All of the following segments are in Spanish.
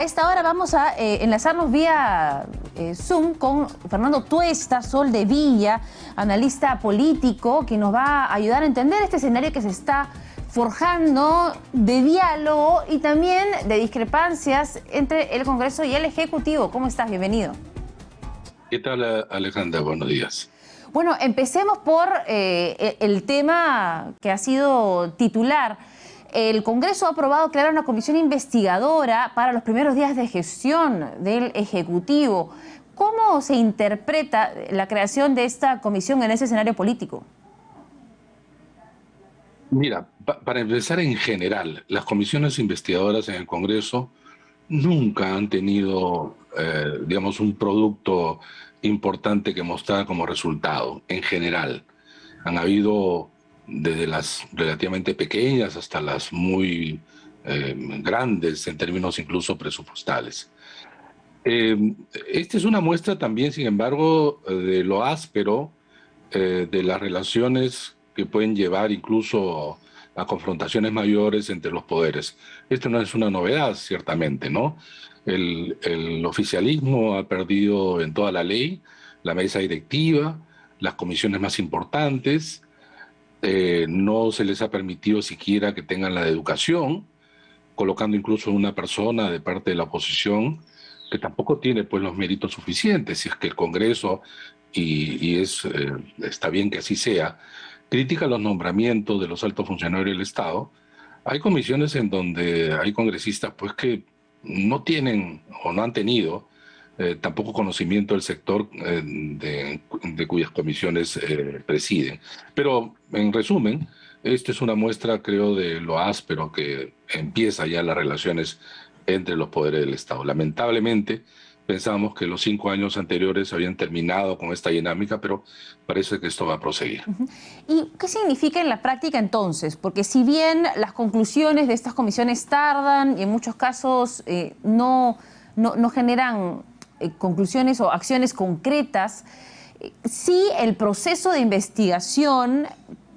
A esta hora vamos a enlazarnos vía Zoom con Fernando Tuesta, Soldevilla, analista político, que nos va a ayudar a entender este escenario que se está forjando de diálogo y también de discrepancias entre el Congreso y el Ejecutivo. ¿Cómo estás? Bienvenido. ¿Qué tal, Alejandra? Buenos días. Bueno, empecemos por el tema que ha sido titular. El Congreso ha aprobado crear una comisión investigadora para los primeros días de gestión del Ejecutivo. ¿Cómo se interpreta la creación de esta comisión en ese escenario político? Mira, para empezar, en general, las comisiones investigadoras en el Congreso nunca han tenido, digamos, un producto importante que mostrar como resultado, en general. Han habido desde las relativamente pequeñas hasta las muy grandes en términos incluso presupuestales. Esta es una muestra también, sin embargo, de lo áspero de las relaciones que pueden llevar incluso a confrontaciones mayores entre los poderes. Esto no es una novedad, ciertamente, ¿no? El oficialismo ha perdido en toda la ley la mesa directiva, las comisiones más importantes, no se les ha permitido siquiera que tengan la de educación, colocando incluso una persona de parte de la oposición que tampoco tiene pues los méritos suficientes, si es que el Congreso, está bien que así sea, critica los nombramientos de los altos funcionarios del Estado. Hay comisiones en donde hay congresistas pues que no tienen o no han tenido tampoco conocimiento del sector de cuyas comisiones presiden. Pero, en resumen, esta es una muestra, creo, de lo áspero que empieza ya las relaciones entre los poderes del Estado. Lamentablemente, pensábamos que los 5 años anteriores habían terminado con esta dinámica, pero parece que esto va a proseguir. ¿Y qué significa en la práctica entonces? Porque si bien las conclusiones de estas comisiones tardan y en muchos casos no generan conclusiones o acciones concretas, sí el proceso de investigación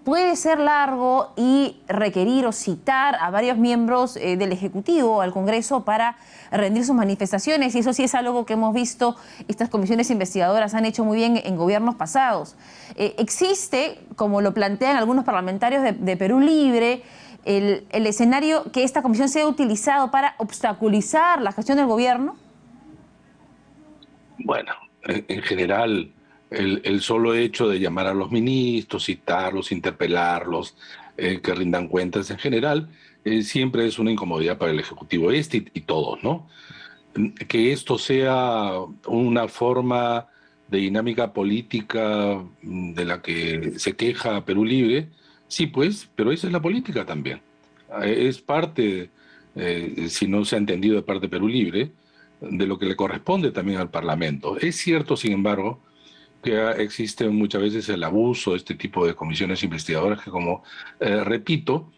puede ser largo y requerir o citar a varios miembros del Ejecutivo, al Congreso, para rendir sus manifestaciones. Y eso sí es algo que hemos visto, estas comisiones investigadoras han hecho muy bien en gobiernos pasados. Existe, como lo plantean algunos parlamentarios de Perú Libre, el escenario que esta comisión sea utilizado para obstaculizar la gestión del gobierno. Bueno, en general, el solo hecho de llamar a los ministros, citarlos, interpelarlos, que rindan cuentas en general, siempre es una incomodidad para el Ejecutivo y todos, ¿no? Que esto sea una forma de dinámica política de la que se queja Perú Libre, sí, pues, pero esa es la política también. Es parte, si no se ha entendido de parte de Perú Libre, de lo que le corresponde también al Parlamento. Es cierto, sin embargo, que existe muchas veces el abuso de este tipo de comisiones investigadoras que, como repito,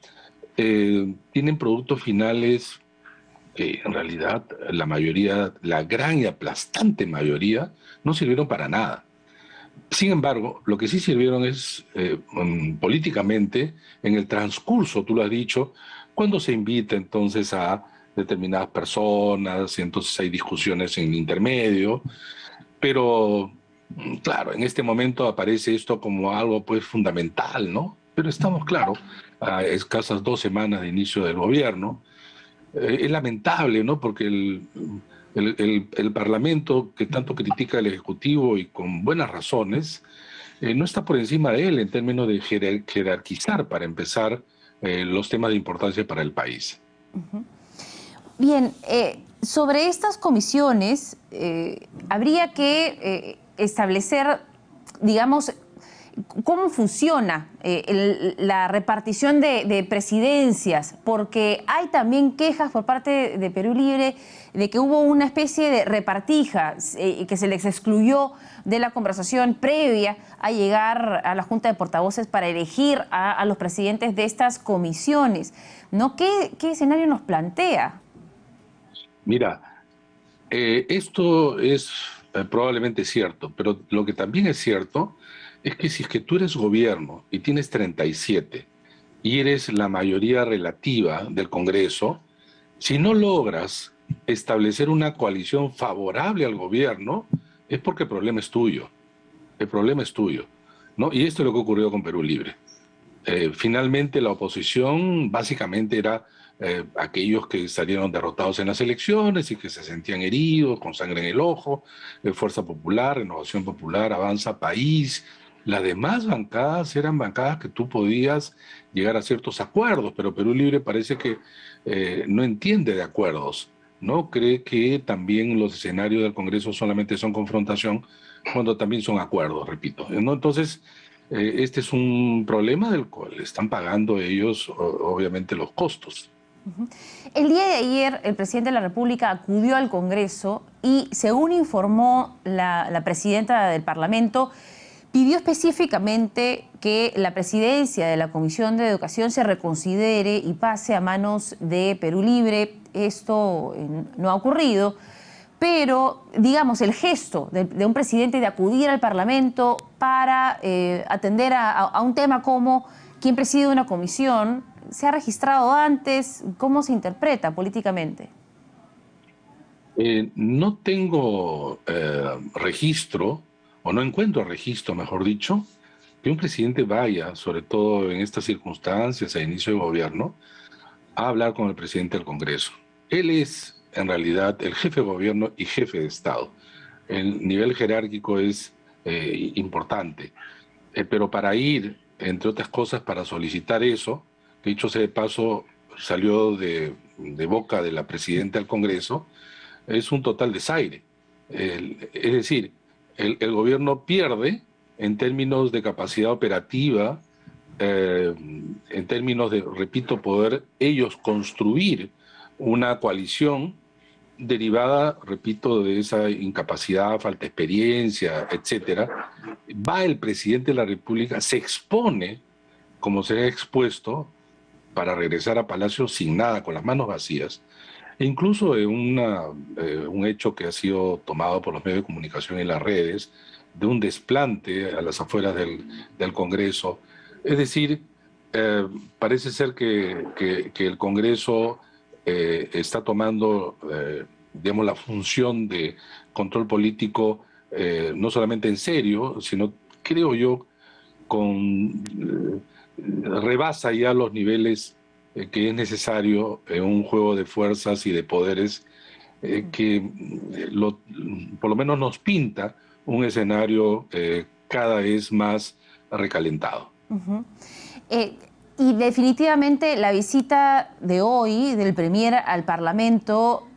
tienen productos finales que en realidad la mayoría, la gran y aplastante mayoría, no sirvieron para nada. Sin embargo, lo que sí sirvieron es políticamente, en el transcurso, tú lo has dicho, cuando se invita entonces a determinadas personas, y entonces hay discusiones en intermedio, pero claro, en este momento aparece esto como algo pues fundamental, ¿no? Pero estamos, claro, a escasas 2 semanas de inicio del gobierno. Es lamentable, ¿no? Porque el Parlamento, que tanto critica al Ejecutivo y con buenas razones, no está por encima de él en términos de jerarquizar, para empezar, los temas de importancia para el país. Bien, sobre estas comisiones habría que establecer, digamos, cómo funciona la repartición de presidencias, porque hay también quejas por parte de Perú Libre de que hubo una especie de repartija que se les excluyó de la conversación previa a llegar a la Junta de Portavoces para elegir a los presidentes de estas comisiones, ¿no? ¿Qué escenario nos plantea? Mira, esto es probablemente cierto, pero lo que también es cierto es que si es que tú eres gobierno y tienes 37 y eres la mayoría relativa del Congreso, si no logras establecer una coalición favorable al gobierno, es porque el problema es tuyo. El problema es tuyo, ¿no? Y esto es lo que ocurrió con Perú Libre. Finalmente la oposición básicamente era aquellos que salieron derrotados en las elecciones y que se sentían heridos, con sangre en el ojo, Fuerza Popular, Renovación Popular, Avanza País. Las demás bancadas eran bancadas que tú podías llegar a ciertos acuerdos, pero Perú Libre parece que no entiende de acuerdos, ¿no? Cree que también los escenarios del Congreso solamente son confrontación, cuando también son acuerdos, repito, ¿no? Entonces, este es un problema del cual están pagando ellos, obviamente, los costos. El día de ayer, el presidente de la República acudió al Congreso y, según informó la presidenta del Parlamento, pidió específicamente que la presidencia de la Comisión de Educación se reconsidere y pase a manos de Perú Libre. Esto no ha ocurrido, pero, digamos, el gesto de un presidente de acudir al Parlamento para atender a un tema como quién preside una comisión, ¿se ha registrado antes? ¿Cómo se interpreta políticamente? No tengo registro, o no encuentro registro, mejor dicho, que un presidente vaya, sobre todo en estas circunstancias, a inicio de gobierno, a hablar con el presidente del Congreso. Él es, en realidad, el jefe de gobierno y jefe de Estado. El nivel jerárquico es importante, pero para ir, entre otras cosas, para solicitar eso, que dicho sea de paso, salió de boca de la presidenta del Congreso, es un total desaire. Es decir, el gobierno pierde en términos de capacidad operativa, en términos de, repito, poder ellos construir una coalición derivada, repito, de esa incapacidad, falta de experiencia, etcétera. Va el presidente de la República, se expone, como se ha expuesto, para regresar a Palacio sin nada, con las manos vacías. E incluso un hecho que ha sido tomado por los medios de comunicación y las redes, de un desplante a las afueras del Congreso. Es decir, parece ser que el Congreso está tomando, digamos, la función de control político no solamente en serio, sino, creo yo, rebasa ya los niveles que es necesario en un juego de fuerzas y de poderes que por lo menos nos pinta un escenario cada vez más recalentado. Y definitivamente la visita de hoy del Premier al Parlamento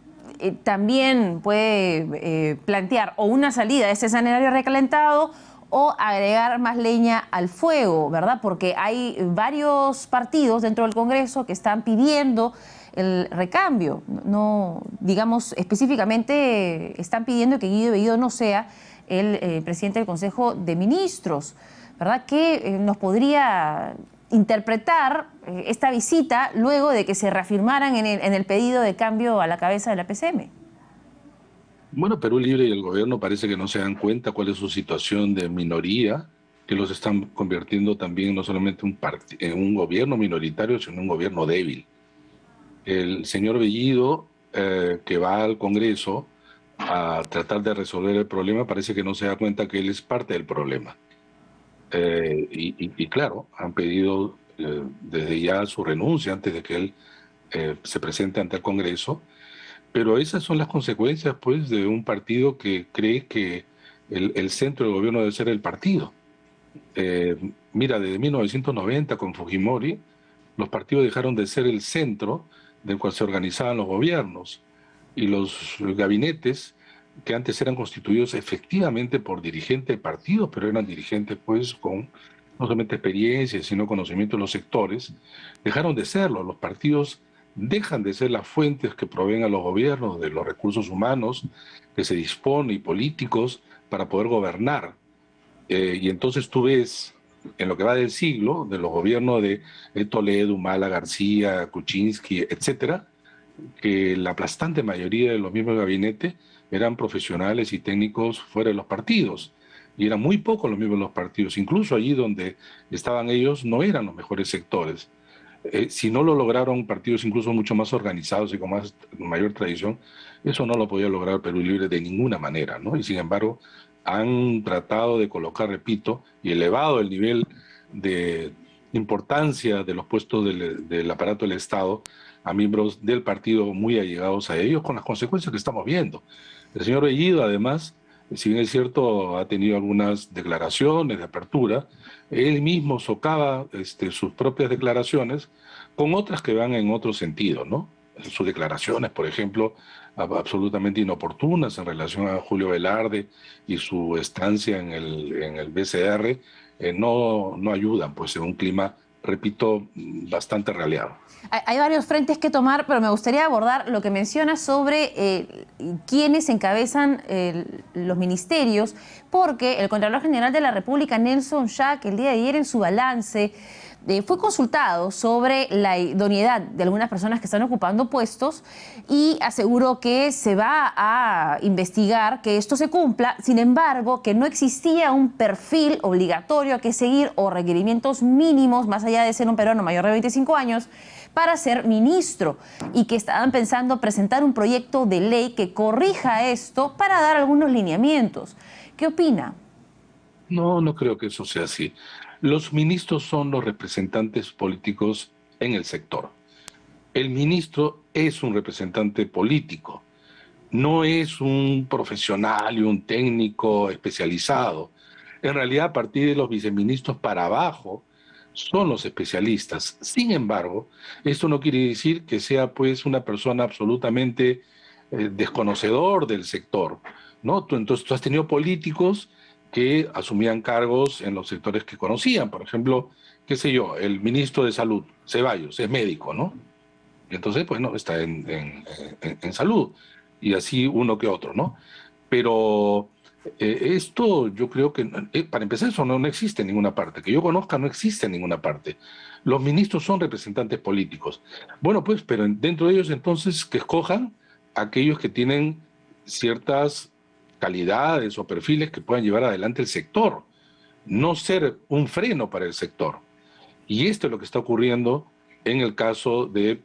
también puede plantear o una salida de ese escenario recalentado o agregar más leña al fuego, ¿verdad? Porque hay varios partidos dentro del Congreso que están pidiendo el recambio. No, digamos, específicamente están pidiendo que Guido Bellido no sea el presidente del Consejo de Ministros, ¿verdad? ¿Qué nos podría interpretar esta visita luego de que se reafirmaran en el pedido de cambio a la cabeza de la PCM? Bueno, Perú Libre y el gobierno parece que no se dan cuenta cuál es su situación de minoría, que los están convirtiendo también no solamente en un gobierno minoritario, sino en un gobierno débil. El señor Bellido, que va al Congreso a tratar de resolver el problema, parece que no se da cuenta que él es parte del problema. Y claro, han pedido desde ya su renuncia antes de que él se presente ante el Congreso. Pero esas son las consecuencias, pues, de un partido que cree que el centro del gobierno debe ser el partido. Mira, desde 1990 con Fujimori, los partidos dejaron de ser el centro del cual se organizaban los gobiernos y los gabinetes que antes eran constituidos efectivamente por dirigentes de partidos, pero eran dirigentes, pues, con no solamente experiencia, sino conocimiento de los sectores, dejaron de serlo. Los partidos dejan de ser las fuentes que proveen a los gobiernos de los recursos humanos que se dispone y políticos para poder gobernar. Y entonces tú ves, en lo que va del siglo, de los gobiernos de Toledo, Humala, García, Kuczynski, etcétera, que la aplastante mayoría de los miembros del gabinete eran profesionales y técnicos fuera de los partidos. Y eran muy pocos los miembros de los partidos. Incluso allí donde estaban ellos no eran los mejores sectores. Si no lo lograron partidos incluso mucho más organizados y con mayor tradición, eso no lo podía lograr Perú Libre de ninguna manera, ¿no? Y sin embargo, han tratado de colocar, repito, y elevado el nivel de importancia de los puestos del aparato del Estado a miembros del partido muy allegados a ellos, con las consecuencias que estamos viendo. El señor Bellido, además, si bien es cierto, ha tenido algunas declaraciones de apertura, él mismo socava sus propias declaraciones con otras que van en otro sentido, ¿no? Sus declaraciones, por ejemplo, absolutamente inoportunas en relación a Julio Velarde y su estancia en el BCR, no ayudan, pues, en un clima, repito, bastante raleado. Hay varios frentes que tomar, pero me gustaría abordar lo que mencionas sobre quiénes encabezan los ministerios, porque el Contralor General de la República, Nelson Schack, el día de ayer en su balance fue consultado sobre la idoneidad de algunas personas que están ocupando puestos y aseguró que se va a investigar que esto se cumpla, sin embargo, que no existía un perfil obligatorio a que seguir o requerimientos mínimos, más allá de ser un peruano mayor de 25 años, para ser ministro, y que estaban pensando presentar un proyecto de ley que corrija esto para dar algunos lineamientos. ¿Qué opina? No, no creo que eso sea así. Los ministros son los representantes políticos en el sector. El ministro es un representante político, no es un profesional y un técnico especializado. En realidad, a partir de los viceministros para abajo, son los especialistas. Sin embargo, esto no quiere decir que sea, pues, una persona absolutamente desconocedor del sector, ¿no? Entonces, tú has tenido políticos que asumían cargos en los sectores que conocían. Por ejemplo, qué sé yo, el ministro de Salud, Ceballos, es médico, ¿no? Y entonces, pues, no, está en salud. Y así uno que otro, ¿no? Pero esto yo creo que, para empezar, eso no existe en ninguna parte. Que yo conozca, no existe en ninguna parte. Los ministros son representantes políticos. Bueno, pues, pero dentro de ellos, entonces, que escojan aquellos que tienen ciertas calidades o perfiles que puedan llevar adelante el sector, no ser un freno para el sector. Y esto es lo que está ocurriendo en el caso de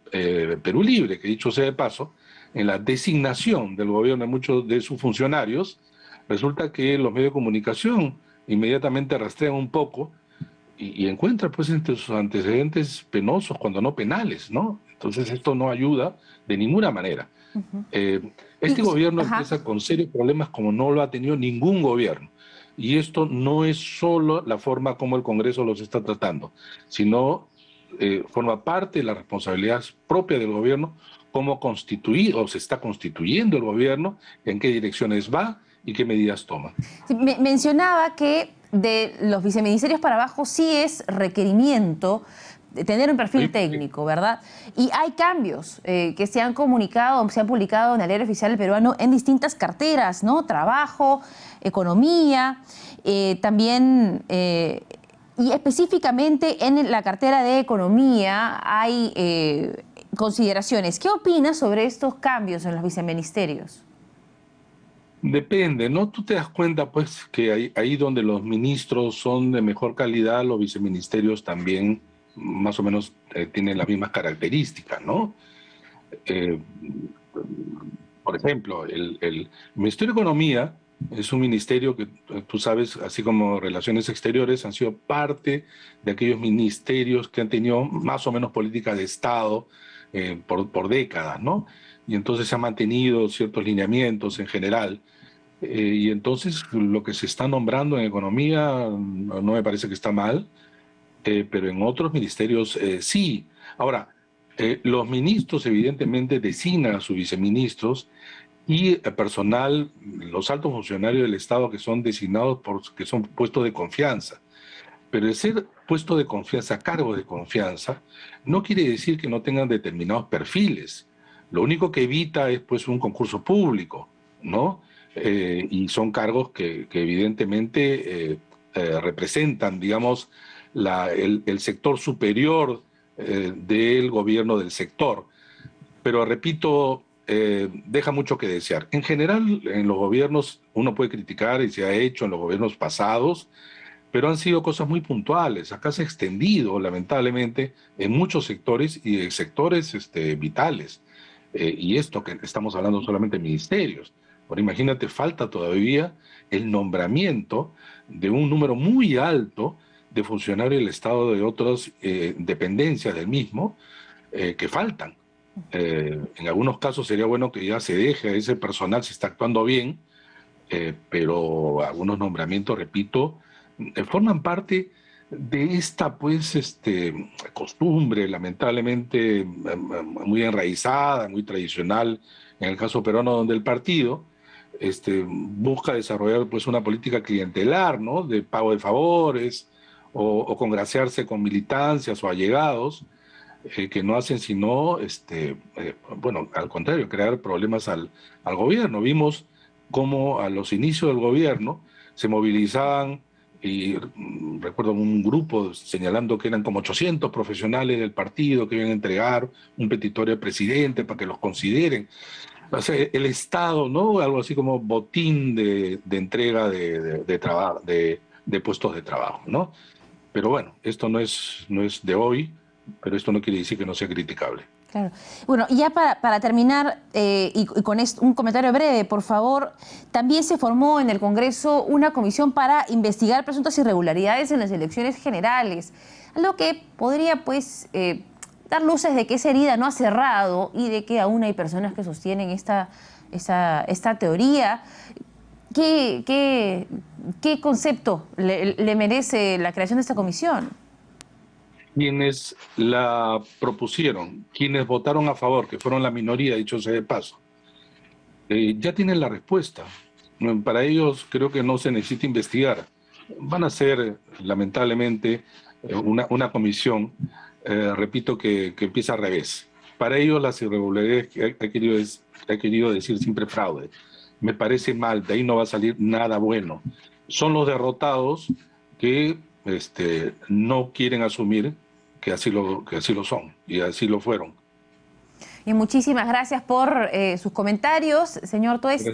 Perú Libre, que, dicho sea de paso, en la designación del gobierno de muchos de sus funcionarios, resulta que los medios de comunicación inmediatamente rastrean un poco y encuentran, pues, entre sus antecedentes penosos, cuando no penales, ¿no? Entonces esto no ayuda de ninguna manera. Eh, este gobierno empieza con serios problemas como no lo ha tenido ningún gobierno. Y esto no es solo la forma como el Congreso los está tratando, sino forma parte de la responsabilidad propia del gobierno, cómo constituido o se está constituyendo el gobierno, en qué direcciones va y qué medidas toma. Mencionaba que de los viceministerios para abajo sí es requerimiento de tener un perfil técnico, ¿verdad? Y hay cambios que se han comunicado, se han publicado en el Diario Oficial del Peruano en distintas carteras, ¿no? Trabajo, economía, también, y específicamente en la cartera de economía hay consideraciones. ¿Qué opinas sobre estos cambios en los viceministerios? Depende, ¿no? Tú te das cuenta, pues, que ahí donde los ministros son de mejor calidad, los viceministerios también más o menos tienen las mismas características, ¿no? Eh, por ejemplo, el Ministerio de Economía es un ministerio que, tú sabes, así como Relaciones Exteriores, han sido parte de aquellos ministerios que han tenido más o menos política de Estado por décadas, ¿no? Y entonces se han mantenido ciertos lineamientos en general. Y entonces lo que se está nombrando en economía no me parece que está mal, pero en otros ministerios sí. Ahora, los ministros evidentemente designan a sus viceministros y personal, los altos funcionarios del Estado que son designados que son puestos de confianza. Pero el ser puesto de confianza, cargo de confianza, no quiere decir que no tengan determinados perfiles. Lo único que evita es, pues, un concurso público, ¿no? Y son cargos que evidentemente representan, digamos, el sector superior del gobierno del sector. Pero repito, deja mucho que desear. En general, en los gobiernos uno puede criticar, y se ha hecho en los gobiernos pasados, pero han sido cosas muy puntuales. Acá se ha extendido, lamentablemente, en muchos sectores y en sectores vitales. Y esto que estamos hablando solamente de ministerios. Ahora imagínate, falta todavía el nombramiento de un número muy alto de funcionarios del Estado de otras dependencias del mismo que faltan. En algunos casos sería bueno que ya se deje a ese personal si está actuando bien, pero algunos nombramientos, repito, forman parte de esta pues costumbre lamentablemente muy enraizada, muy tradicional en el caso peruano, donde el partido busca desarrollar pues una política clientelar, ¿no? De pago de favores o congraciarse con militancias o allegados que no hacen sino, bueno, al contrario, crear problemas al gobierno. Vimos cómo a los inicios del gobierno se movilizaban, y recuerdo un grupo señalando que eran como 800 profesionales del partido que iban a entregar un petitorio al presidente para que los consideren. O sea, el Estado, ¿no? Algo así como botín de entrega de puestos de trabajo, ¿no? Pero bueno, esto no es de hoy, pero esto no quiere decir que no sea criticable. Claro. Bueno, y ya para terminar, y con un comentario breve, por favor, también se formó en el Congreso una comisión para investigar presuntas irregularidades en las elecciones generales, algo que podría, pues, dar luces de que esa herida no ha cerrado y de que aún hay personas que sostienen esta teoría. ¿Qué concepto le merece la creación de esta comisión? Quienes la propusieron, quienes votaron a favor, que fueron la minoría, dicho sea de paso, ya tienen la respuesta. Para ellos creo que no se necesita investigar. Van a ser, lamentablemente, una comisión, repito, que empieza al revés. Para ellos las irregularidades que ha querido decir siempre fraude. Me parece mal, de ahí no va a salir nada bueno. Son los derrotados que no quieren asumir que así lo son y así lo fueron. Y muchísimas gracias por sus comentarios, señor Tuesta.